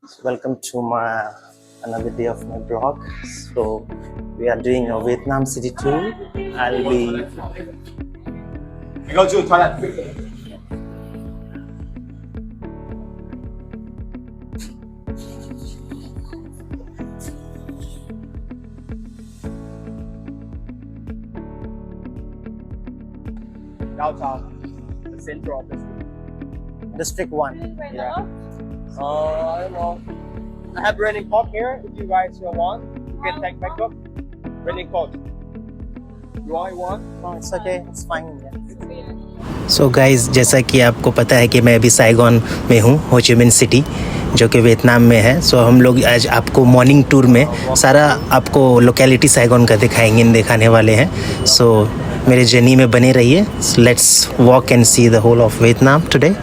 Welcome to my another day of my blog. So we are doing a Vietnam city tour. I'll be Go to the toilet. Downtown, the center of the city. District 1. Yeah. I don't know. I have raining coat here. If you guys want, you can take makeup. Raining coat. You want one? No, it's okay. It's fine. So guys, जैसा कि आपको पता है कि मैं अभी Saigon में हूँ, हो ची मिन सिटी, जो कि वियतनाम में है। सो हम लोग आज आपको मॉर्निंग टूर में सारा आपको लोकेलिटी साइगोन का दिखाने वाले हैं। सो मेरे जर्नी में बने रहिए। Let's walk and see the whole of Vietnam today.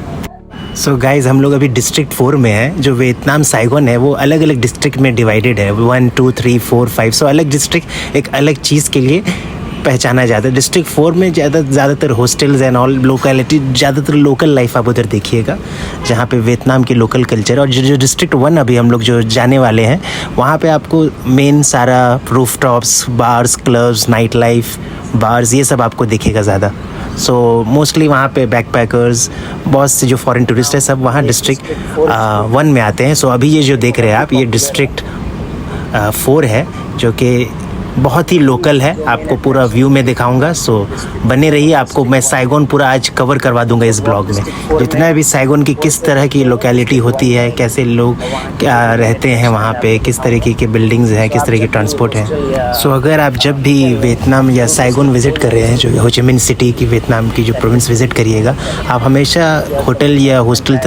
So guys हम लोग अभी डिस्ट्रिक्ट 4 में है। जो वियतनाम साइगोन है वो अलग अलग डिस्ट्रिक्ट में डिवाइडेड है, 1 2 3 4 5। सो अलग डिस्ट्रिक्ट एक अलग चीज़ के लिए पहचाना जाता है। डिस्ट्रिक्ट 4 में ज़्यादातर हॉस्टल्स एंड ऑल लोकेलिटी, ज़्यादातर लोकल लाइफ आप उधर देखिएगा, जहाँ पे वियतनाम की लोकल कल्चर। और जो डिस्ट्रिक्ट 1 अभी हम लोग जो जाने वाले हैं, वहाँ पे आपको मेन सारा roof tops, bars, clubs, night life, bars, ये सब आपको दिखेगा ज़्यादा। सो मोस्टली वहाँ पे बैकपैकर्स, बहुत से जो फॉरेन टूरिस्ट है, सब वहाँ डिस्ट्रिक्ट 1 में आते हैं। सो अभी ये जो देख रहे हैं आप, ये डिस्ट्रिक्ट 4 है, जो कि बहुत ही लोकल है। आपको पूरा व्यू में दिखाऊंगा। सो बने रहिए, आपको मैं साइगोन पूरा आज कवर करवा दूंगा इस ब्लॉग में। जितना भी साइगोन की किस तरह की लोकेलिटी होती है, कैसे लोग क्या रहते हैं वहाँ पे, किस तरीके की बिल्डिंग्स हैं, किस तरह की ट्रांसपोर्ट है। सो अगर आप जब भी वियतनाम या साइगोन विज़िट कर रहे हैं, जो हो ची मिन सिटी की, वियतनाम की जो प्रोविंस विज़िट करिएगा, आप हमेशा होटल या हॉस्टल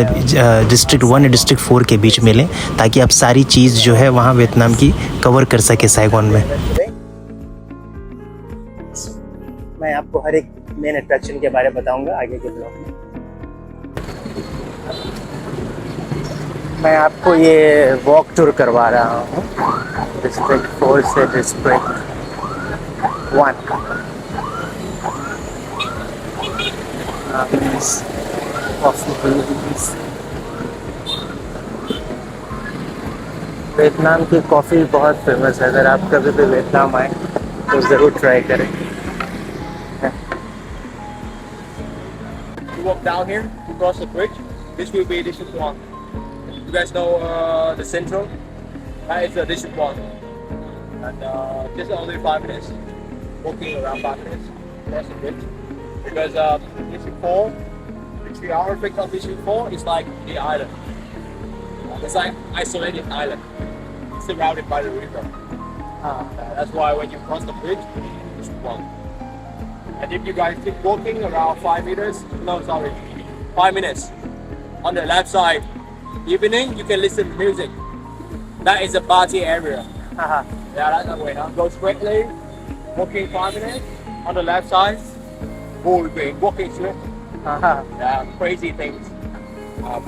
डिस्ट्रिक्ट 1 या डिस्ट्रिक्ट 4 के बीच में लें, ताकि आप सारी चीज़ जो है वहाँ वियतनाम की कवर कर सके साइगोन में। मैं आपको हर एक मेन अट्रैक्शन के बारे में बताऊंगा आगे के ब्लॉग में। मैं आपको ये वॉक टूर करवा रहा हूँ डिस्ट्रिक्ट 4 से डिस्ट्रिक्ट 1। वियतनाम की कॉफ़ी बहुत फेमस है। अगर आप कभी भी वियतनाम आए तो ज़रूर ट्राई करें। You walk down here, you cross the bridge. This will be District 1. You guys know the central? That is District 1. And just only 5 minutes. Walking around 5 minutes. Cross the bridge. Because District 4, the our effect of District 4 is like the island. It's like isolated island. Surrounded by the river. That's why when you cross the bridge, it's one. And if you guys keep walking around 5 meters, no, sorry, 5 minutes, on the left side, evening, you can listen to music. That is a party area. Yeah, that's the way. Huh? Go straightly, walking 5 minutes, on the left side, walking straight. Yeah, crazy things.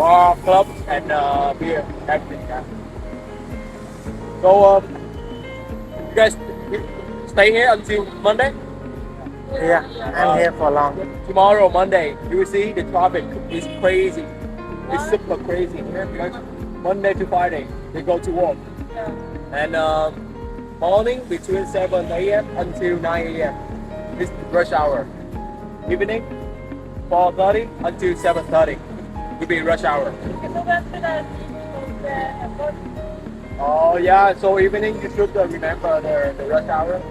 Bar, clubs, and beer, everything. Yeah. So, you guys stay here until Monday? Yeah, I'm here for long. Tomorrow, Monday, you will see the traffic is crazy. It's super crazy here because Monday to Friday, they go to work. And morning between 7 a.m. until 9 a.m. is rush hour. Evening, 4:30 until 7:30 will be rush hour. Oh yeah, so evening you should remember the rush hour.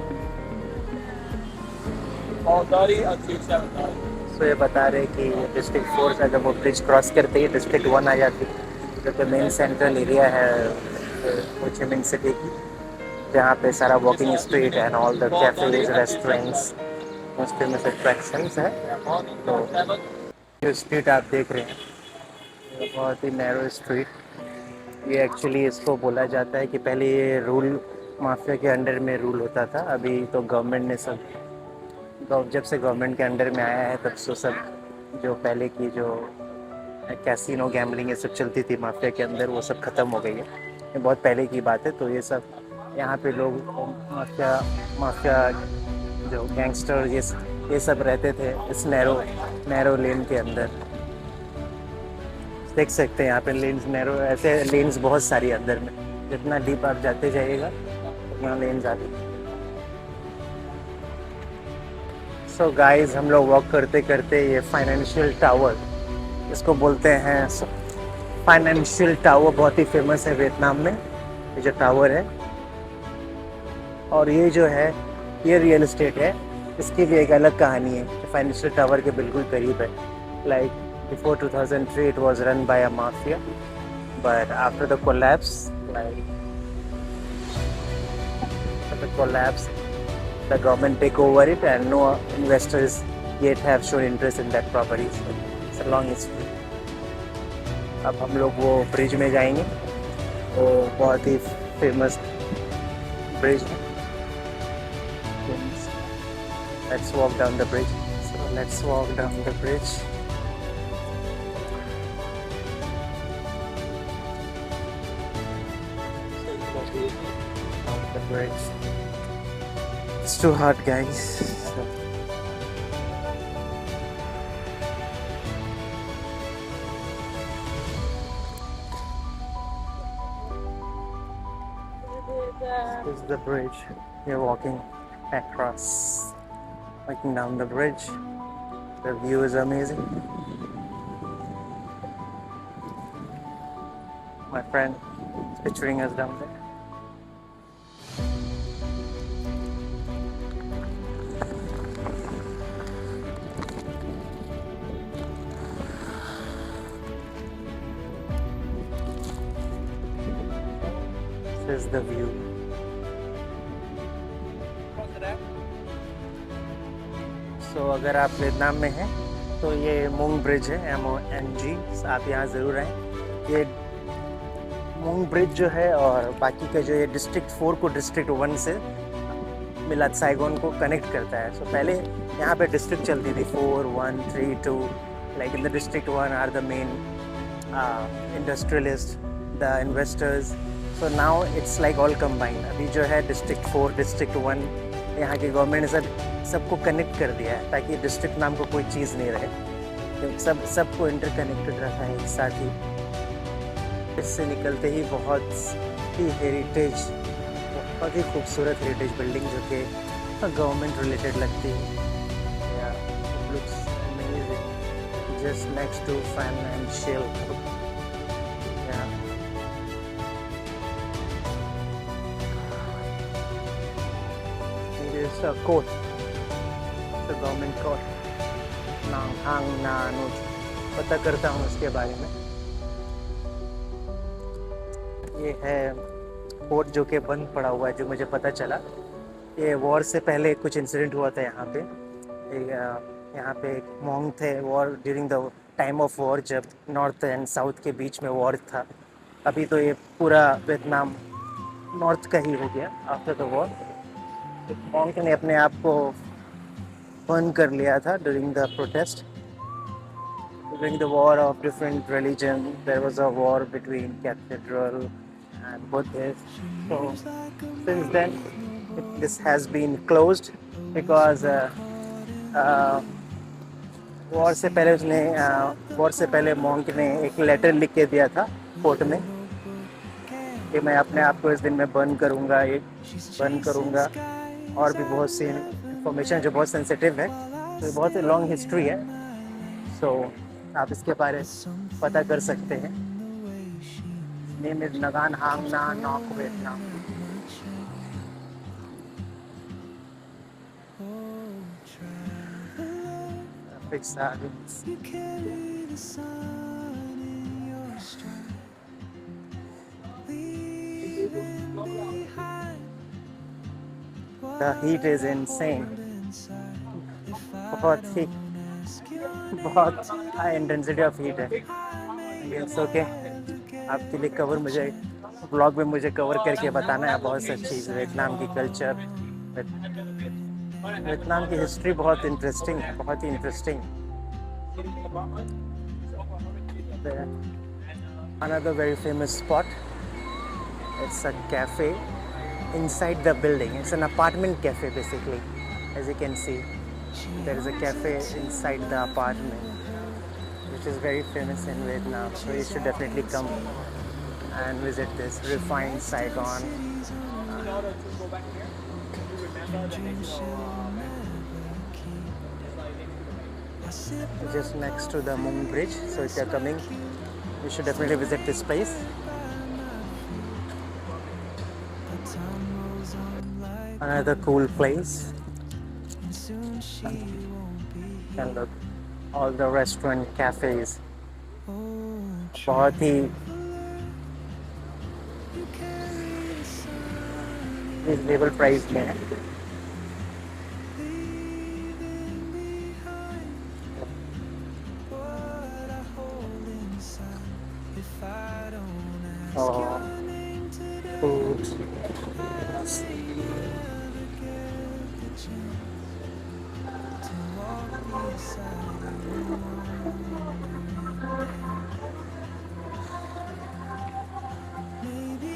4:30 until 7:30. सो ये बता रहे कि district 4 से जब वो bridge cross करते ही district 1 आ जाती है, जो कि मेन सेंट्रल एरिया है हो ची मिन सिटी की, जहाँ पे सारा walking street and all the cafes, restaurants, most famous attractions है। तो जो स्ट्रीट आप देख रहे हैं, ये बहुत ही नैरो स्ट्रीट। ये एक्चुअली इसको बोला जाता है कि पहले ये रूल माफिया के अंडर में रूल होता था। अभी तो गवर्नमेंट ने सब, जब से गवर्नमेंट के अंडर में आया है, तब से सब जो पहले की जो कैसीनो गैम्बलिंग ये सब चलती थी माफिया के अंदर, वो सब ख़त्म हो गई है। ये बहुत पहले की बात है। तो ये सब यहाँ पे लोग माफिया जो गैंगस्टर ये सब रहते थे इस नैरो लेन के अंदर। देख सकते हैं यहाँ पे लेन्स नैरो, ऐसे लेन्स बहुत सारी अंदर में, जितना डीप आप जाते जाइएगा उतना लेन्स आते। सो गाइस, हम लोग वॉक करते करते ये फाइनेंशियल टावर, इसको बोलते हैं फाइनेंशियल टावर, बहुत ही फेमस है वियतनाम में ये जो टावर है। और ये जो है ये रियल एस्टेट है, इसकी भी एक अलग कहानी है जो फाइनेंशियल टावर के बिल्कुल करीब है। Like before 2003 it was run by a mafia, but after the collapse, the government take over it and no investors yet have shown interest in that property. So it's a long history. अब हम लोग वो bridge में जाएंगे, वो बहुत ही famous bridge है। Let's walk down the bridge. So let's walk down the bridge. Down the bridge. It's too hot, guys. So this is the bridge. We're walking across, walking down the bridge. The view is amazing. My friend is picturing us down there. This is the view. So अगर आप Vietnam में हैं तो ये मूंग bridge है, MONG, आप यहाँ ज़रूर आएँ। ये मूंग ब्रिज जो है और बाकी का जो ये डिस्ट्रिक्ट 4 को डिस्ट्रिक्ट 1 से मिला साइगोन को कनेक्ट करता है। सो पहले यहाँ पे डिस्ट्रिक्ट चलती थी 4, 1, 3, 2, like in the district 1 are the main industrialist, the investors. So now it's like all combined. अभी जो है डिस्ट्रिक्ट 4, डिस्ट्रिक्ट 1, यहाँ की गवर्नमेंट ने सबको कनेक्ट कर दिया है ताकि डिस्ट्रिक्ट नाम को कोई चीज़ नहीं रहे, क्योंकि सबको इंटरकनेक्टेड रखा है एक साथ ही। इससे निकलते ही बहुत ही हेरिटेज, बहुत ही खूबसूरत हेरिटेज बिल्डिंग जो कि गवर्नमेंट रिलेटेड लगती है। Looks amazing, just next to financial. It's a court, it's a government court. Nang Hang Na Nuj, पता करता हूँ उसके बारे में। ये है कोर्ट जो कि बंद पड़ा हुआ है, जो मुझे पता चला। ये वॉर से पहले कुछ इंसिडेंट हुआ था यहाँ पे। यहाँ पे एक मॉन्ग थे, war during the time of war, जब नॉर्थ एंड साउथ के बीच में वॉर था। अभी तो ये पूरा वियतनाम नॉर्थ का ही हो गया आफ्टर द वॉर। मॉन्ग ने अपने आप को बर्न कर लिया था during the protest, during the war of different religion. There was a war between cathedral and Buddhist. So since then this has been closed because war से पहले मॉन्क ने एक लेटर लिख के दिया था कोर्ट में कि मैं अपने आप को इस दिन में बर्न करूँगा, और भी बहुत सी इंफॉर्मेशन जो बहुत सेंसिटिव है। तो बहुत ही लॉन्ग हिस्ट्री है। सो आप इसके बारे पता कर सकते हैं। नेम इज नगान हांग ना knock Vietnam. The heat is insane. बहुत हाई इंटेंसिटी ऑफ हीट है। इट्स ओके, आपके लिए कवर मुझे ब्लॉग में मुझे कवर करके बताना है बहुत सी चीज़। वियतनाम की कल्चर, वियतनाम की हिस्ट्री बहुत इंटरेस्टिंग है, बहुत ही interesting. Another very famous spot, it's a cafe inside the building. It's an apartment cafe basically, as you can see. There is a cafe inside the apartment, which is very famous in Vietnam. So you should definitely come and visit this refined Saigon. In order to go back here, you remember the national Just next to the Mung Bridge. So if you're coming, you should definitely visit this place. Another cool place. And look, all the restaurant, cafes. बहुत ही reasonable price में है. और food.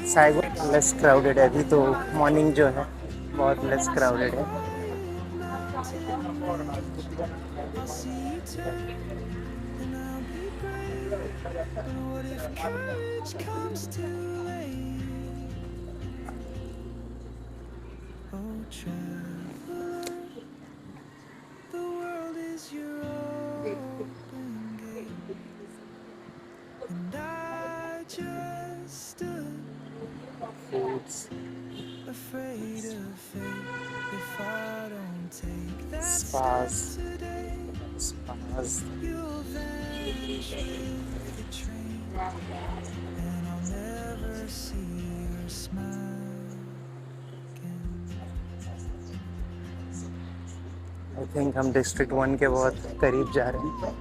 Saigon less crowded है अभी तो. Morning जो है बहुत लेस क्राउडेड है. Foods. Spas. Spas. I think हम डिस्ट्रिक्ट 1 के बहुत करीब जा रहे हैं.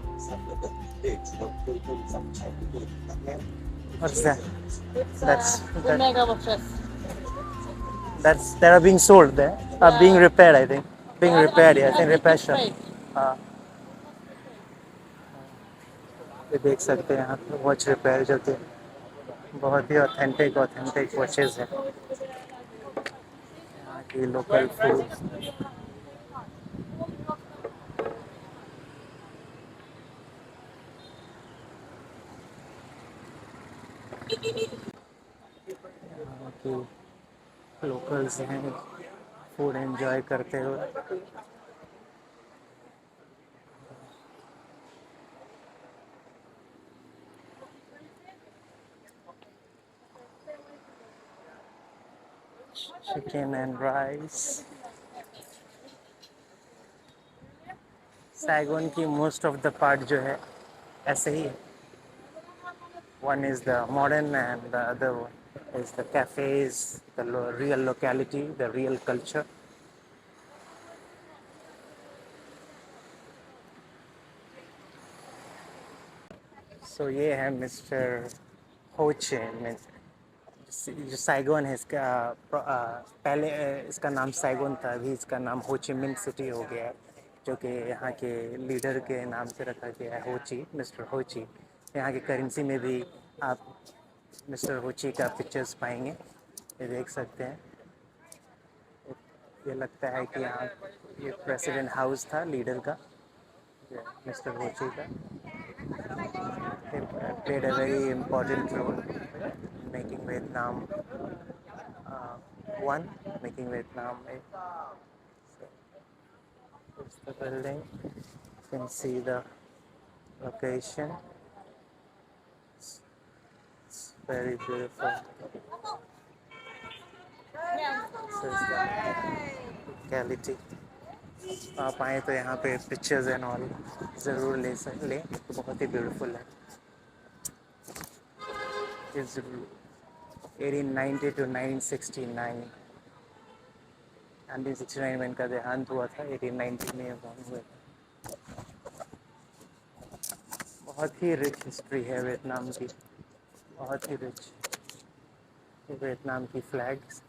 What's that? That's that are being sold there. Are being repaired, I think. Being repaired, yeah. I think repair shop. हाँ. ये देख सकते हैं यहाँ पे वॉच रिपेयर जो कि बहुत ही ऑथेंटिक वॉचेस हैं. यहाँ की लोकल फूड. यहाँ की लोकल्स हैं फूड एंजॉय करते हुए. Chicken and rice. सैगोन की मोस्ट ऑफ द पार्ट जो है ऐसे ही है. One is the modern and the other one is the cafes, the real locality, the real culture. So ये है मिस्टर हो ची मिन. जो साइगोन है इसका पहले इसका नाम साइगोन था. अभी इसका नाम हो ची मिन सिटी हो गया है जो कि यहाँ के लीडर के नाम से रखा गया है. हो ची, मिस्टर हो ची. यहाँ की करेंसी में भी आप मिस्टर हो ची का पिक्चर्स पाएंगे. ये देख सकते हैं. ये लगता है कि यहाँ ये प्रेसिडेंट हाउस था लीडर का, मिस्टर हो ची का. Played a very important role in making Vietnam one, making Vietnam a. So, it's the building. You can see the location. It's very beautiful. This is the locality. आप आए तो यहाँ पे पिक्चर्स एंड ऑल ज़रूर लें. बहुत ही beautiful है. It's 1890 to 1969. 1969 में इनका देहांत हुआ था. 1890 में हुए. बहुत ही रिच हिस्ट्री है वियतनाम की. बहुत ही रिच. वियतनाम की फ्लैग्स.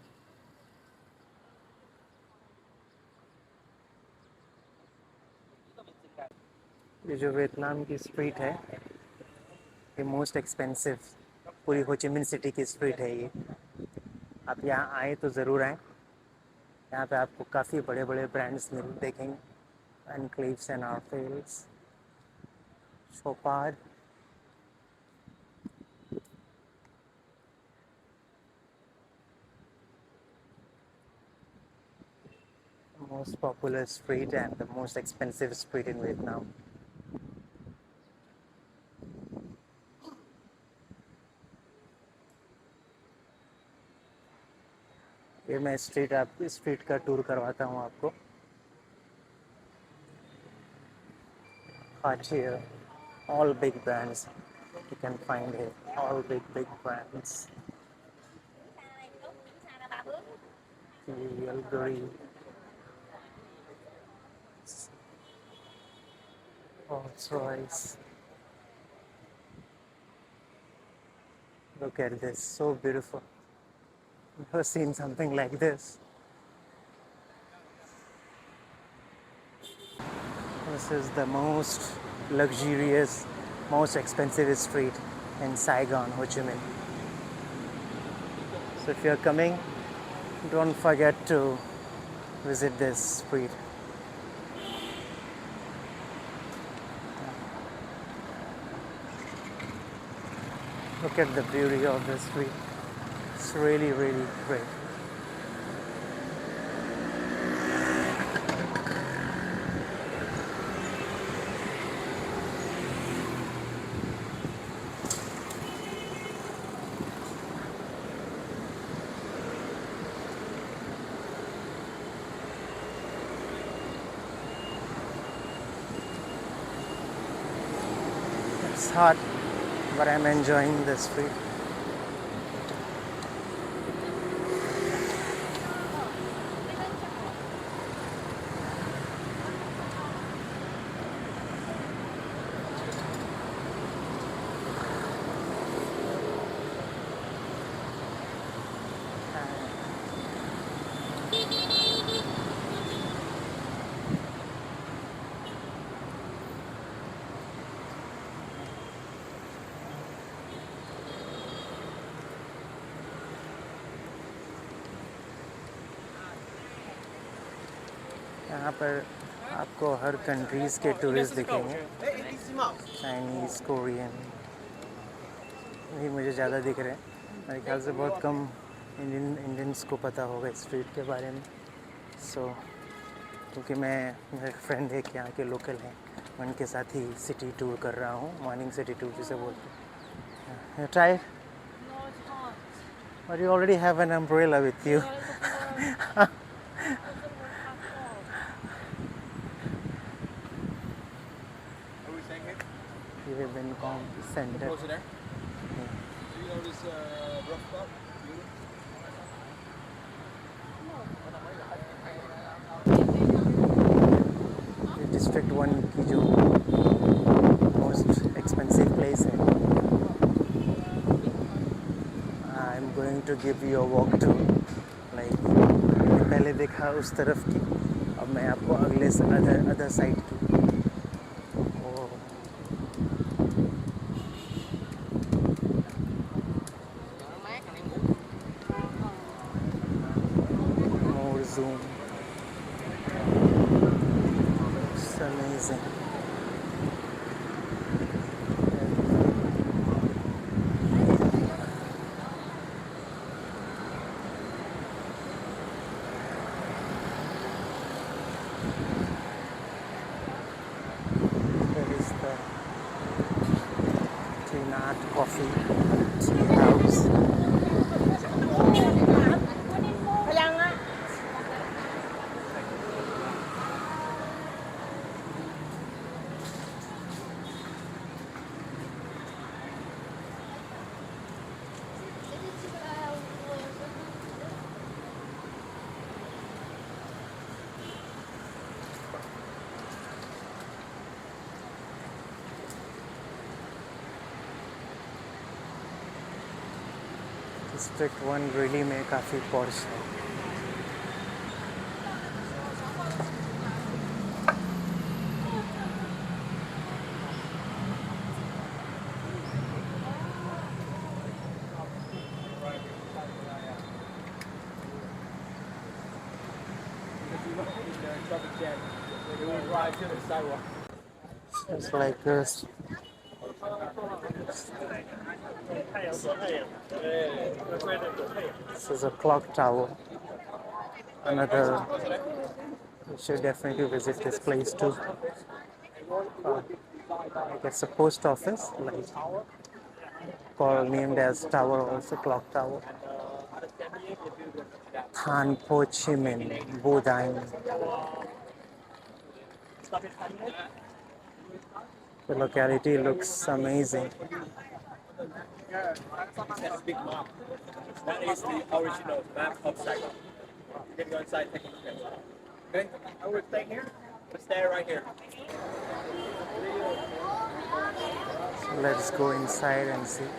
ये जो वियतनाम की स्ट्रीट है ये मोस्ट एक्सपेंसिव पूरी हो ची मिन सिटी की स्ट्रीट है ये. आप यहाँ आए तो ज़रूर आएँ. यहाँ पे आपको काफ़ी बड़े बड़े ब्रांड्स देखेंगे. एनक्लेव्स and Arpels, Chopard, Most popular street and the most expensive street in Vietnam. ये मैं स्ट्रीट का टूर करवाता हूँ आपको. Cartier, all big brands you can find here. All big brands. Bulgari, Rolls-Royce. Look at this, so beautiful. Never seen something like this. This is the most luxurious, most expensive street in Saigon, Ho Chi Minh. So if you're coming, don't forget to visit this street. Look at the beauty of the street. It's really, really great. It's hot, but I'm enjoying the street. यहाँ पर आपको हर countries के tourist दिखेंगे. Chinese, Korean, ये मुझे ज़्यादा दिख रहे हैं. मेरे ख्याल से बहुत कम इंडियंस को पता होगा इस स्ट्रीट के बारे में. क्योंकि मेरे फ्रेंड है कि यहाँ के लोकल हैं, उनके साथ ही सिटी टूर कर रहा हूँ. मॉर्निंग सिटी टूर जिसे बोलते हैं. Try. No, it's hot. But you already have an umbrella with you. You have been center. Closer there. Do you know this rough spot? District 1 की जो मोस्ट एक्सपेंसिव प्लेस है. I am going to give you a walk too. Like पहले देखा उस तरफ की, अब मैं आपको अगले अदर साइड की. More zoom. It's amazing. There is the Trinat Coffee Tea House. District 1 really में काफ़ी पॉश है. Traffic jam. It will drive to the sidewalk. It's like this. This is a clock tower. Another You should definitely visit this place too. Like it's a post office, like called named as Tower, also Clock Tower. Than Ho Chi Minh, Bù Đanh. The locality looks amazing. That's big map. That is the original map of Saigon. You can go inside and take a look at it. Okay? I will stay here. We'll stay right here. Let's go inside and see.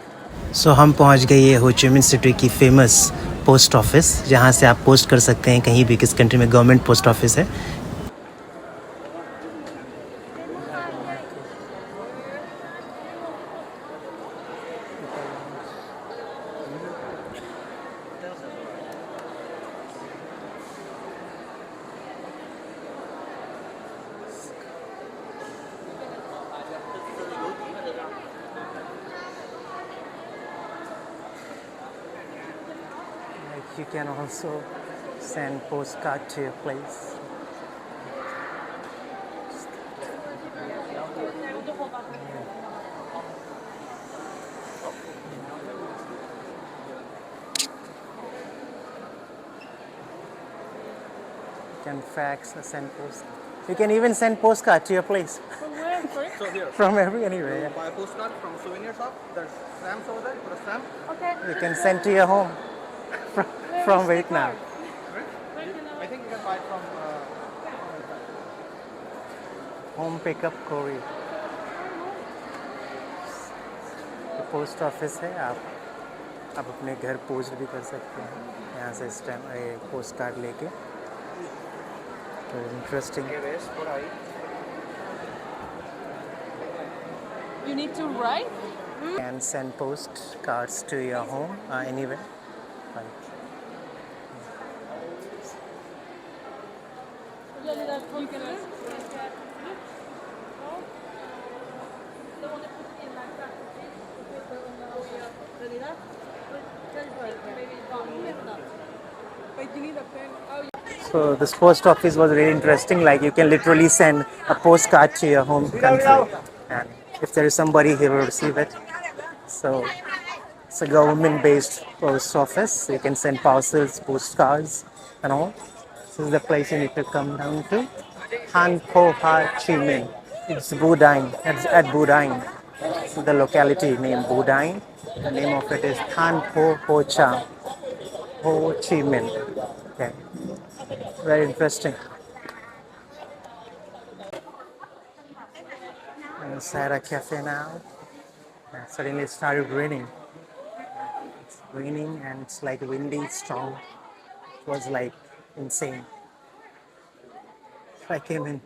So हम पहुंच गए ये हो ची Minh City की famous post office, जहां से आप पोस्ट कर सकते हैं कहीं भी, किस कंट्री में गवर्नमेंट पोस्ट ऑफिस है. You can also send postcard to your place. You can fax or send post. You can even send postcard to your place From where? Sorry? So here, from anywhere. Yeah. buy a postcard from a souvenir shop. There's stamps over there. Put a stamp. Okay. You can send to your home from Vietnam. I think you can buy it from. Home pickup courier. तो post office है, आप अपने घर post भी कर सकते हैं यहाँ से स्टैम्प पोस्ट कार्ड लेके. तो interesting. You need to write? Can send post cards to your home anywhere. Right. You can Wait, you need a pen? Oh, So this post office was really interesting. Like you can literally send a postcard to your home country, and if there is somebody, he will receive it. So it's a government-based post office. You can send parcels, postcards, and all. This is the place you need to come down to. Han Po Ha Chi Minh. It's Bù Đanh. It's at Bù Đanh. This is the locality named Bù Đanh. The name of it is Than Po Ho Cha Ho Chi Minh. Okay. Very interesting. Inside a cafe now. And suddenly it started raining. It's raining and it's like windy, strong. It was like insane. I came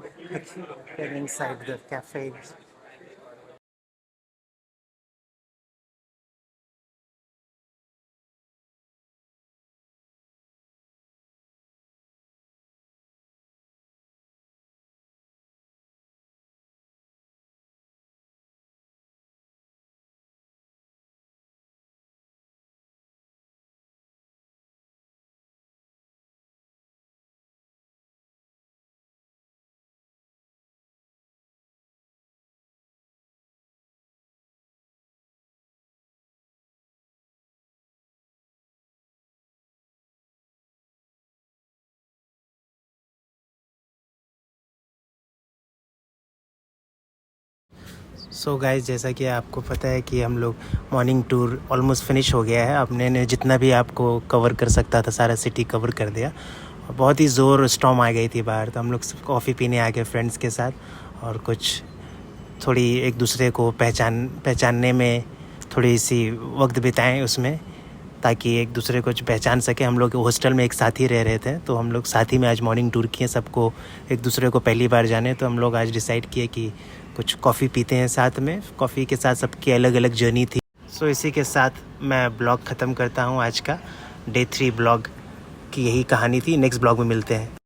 inside the cafe. So guys, जैसा कि आपको पता है कि हम लोग morning tour almost finish हो गया है. अपने ने जितना भी आपको कवर कर सकता था सारा सिटी कवर कर दिया. बहुत ही ज़ोर स्टॉर्म आ गई थी बाहर, तो हम लोग कॉफ़ी पीने आ गए फ्रेंड्स के साथ, और कुछ थोड़ी एक दूसरे को पहचानने में थोड़ी सी वक्त बिताएं उसमें, ताकि एक दूसरे को पहचान सके. हम लोग हॉस्टल में एक साथ ही रह रहे थे, तो हम लोग साथ ही में आज मॉर्निंग टूर किए. सबको एक दूसरे को पहली बार जाने, तो हम लोग आज डिसाइड किए कि कुछ कॉफ़ी पीते हैं साथ में. कॉफ़ी के साथ सबकी अलग अलग जर्नी थी. सो इसी के साथ मैं ब्लॉग ख़त्म करता हूँ आज का. डे 3 ब्लॉग की यही कहानी थी. नेक्स्ट ब्लॉग में मिलते हैं.